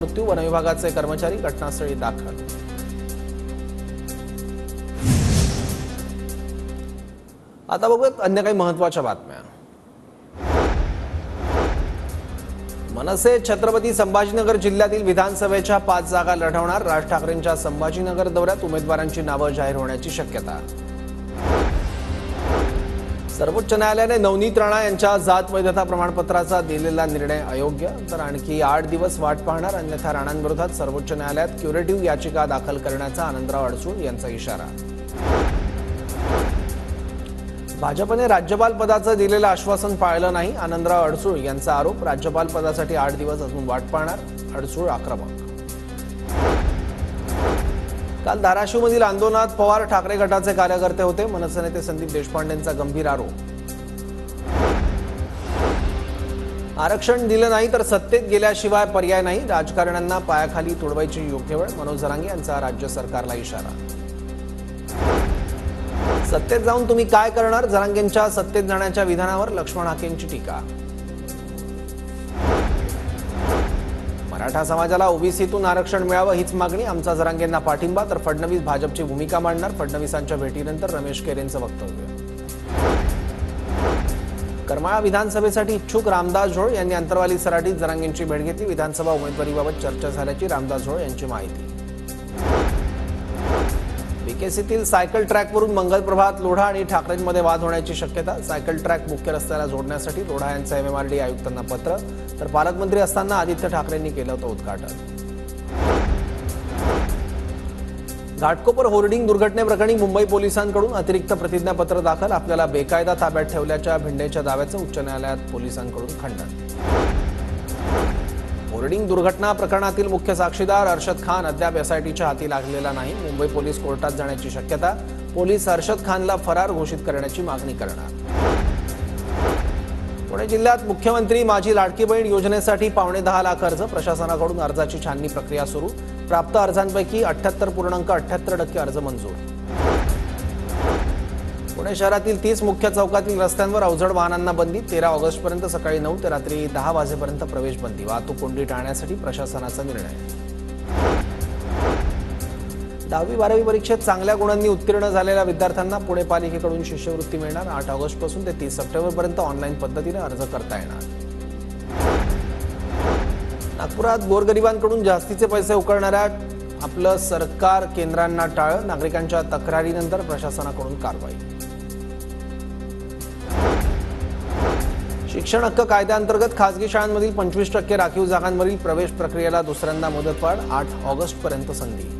मृत्यू वन विभागाचे कर्मचारी घटनास्थळी दाखल। आता बघूयात अन्य काही महत्त्वाच्या बातम्या। मनसे छत्रपती संभाजीनगर जिल्ह्यातील विधानसभेच्या 5 जागा लढवणार। राज ठाकरेंच्या संभाजीनगर दौऱ्यात उमेदवारांची नावे जाहीर होण्याची शक्यता। सर्वोच्च न्यायालयाने नवनीत राणा यांच्या जात वैधता प्रमाणपत्राचा दिलेला निर्णय अयोग्य, तर आणखी 8 दिवस वाट पाहणार, अन्यथा राणांविरोधात सर्वोच्च न्यायालयात क्युरेटिव्ह याचिका दाखल करण्याचा आनंदराव अडसूळ यांचा इशारा। भाजपने राज्यपाल पदाचं दिलेलं आश्वासन पाळलं नाही, आनंदराव अडसूळ यांचा आरोप। राज्यपाल पदासाठी 8 दिवस अजून वाट पाहणार, अडसूळ आक्रमक। काल धाराशिवमधील आंदोलनात पवार ठाकरे गटाचे कार्यकर्ते होते। मनसे नेते संदीप देशपांडेंचा गंभीर आरोप। आरक्षण दिलं नाही तर सत्तेत गेल्याशिवाय पर्याय नाही, राजकारण्यांना पायाखाली तुडवायची योग्य वेळ, मनोज जरांगे यांचा राज्य सरकारला इशारा। सत्तेत जाऊन तुम्ही काय करणार, जरांगेंच्या सत्तेत जाण्याच्या विधानावर लक्ष्मण हाकेंची टीका। मराठा समाजाला ओबीसीतून आरक्षण मिळावं हीच मागणी, आमचा जरांगेंना पाठिंबा, तर फडणवीस भाजपची भूमिका मांडणार। फडणवीसांच्या भेटीनंतर रमेश केरेंचं वक्तव्य। करमाळा विधानसभेसाठी इच्छुक रामदास झोळ यांनी अंतरवाली सराटीत जरांगेंची भेट घेतली। विधानसभा उमेदवारीबाबत चर्चा झाल्याची रामदास झोळ यांची माहिती। बीकेसीतील सायकल ट्रॅकवरून मंगल प्रभात लोढा आणि ठाकरेंमध्ये वाद होण्याची शक्यता। सायकल ट्रॅक मुख्य रस्त्याला जोडण्यासाठी लोढा यांचं एमएमआरडी आयुक्तांना पत्र, तर पालकमंत्री असताना आदित्य ठाकरेंनी केलं होतं उद्घाटन। घाटकोपर होर्डिंग दुर्घटनेप्रकरणी मुंबई पोलिसांकडून अतिरिक्त प्रतिज्ञापत्र दाखल। आपल्याला बेकायदा ताब्यात ठेवल्याच्या भिंडेच्या दाव्याचं उच्च न्यायालयात पोलिसांकडून खंडन। होर्डिंग दुर्घटना प्रकरणातील मुख्य साक्षीदार अर्शद खान अद्याप एसआयटीच्या हाती लागलेला नाही। मुंबई पोलीस कोर्टात जाण्याची शक्यता। पोलीस अर्शद खानला फरार घोषित करण्याची मागणी करणार। पुणे जिल्ह्यात मुख्यमंत्री माझी लाडकी बहीण योजनेसाठी 10.5 लाख अर्ज। प्रशासनाकडून अर्जाची छाननी प्रक्रिया सुरू। प्राप्त अर्जांपैकी 78.78% अर्ज मंजूर। पुणे शहरातील 30 मुख्य चौकातील रस्त्यांवर अवजड वाहनांना बंदी। 13 ऑगस्टपर्यंत सकाळी 9 ते रात्री 10 वाजेपर्यंत प्रवेश बंदी। वाहतूक कोंडी टाळण्यासाठी प्रशासनाचा निर्णय। 10वी-12वी परीक्षेत चांगल्या गुणांनी उत्तीर्ण झालेल्या विद्यार्थ्यांना पुणे पालिकेकडून शिष्यवृत्ती मिळणार। 8 ऑगस्टपासून ते 30 सप्टेंबरपर्यंत ऑनलाईन पद्धतीने अर्ज करता येणार। नागपुरात गोरगरिबांकडून जास्तीचे पैसे उकळणाऱ्या आपलं सरकार केंद्रांना टाळलं। नागरिकांच्या तक्रारीनंतर प्रशासनाकडून कारवाई। शिक्षण हक्क कायद्याअंतर्गत खासगी शाळांमधील 25% राखीव जागांवरील प्रवेश प्रक्रियेला दुसऱ्यांदा मुदतवाढ। 8 ऑगस्टपर्यंत संधी।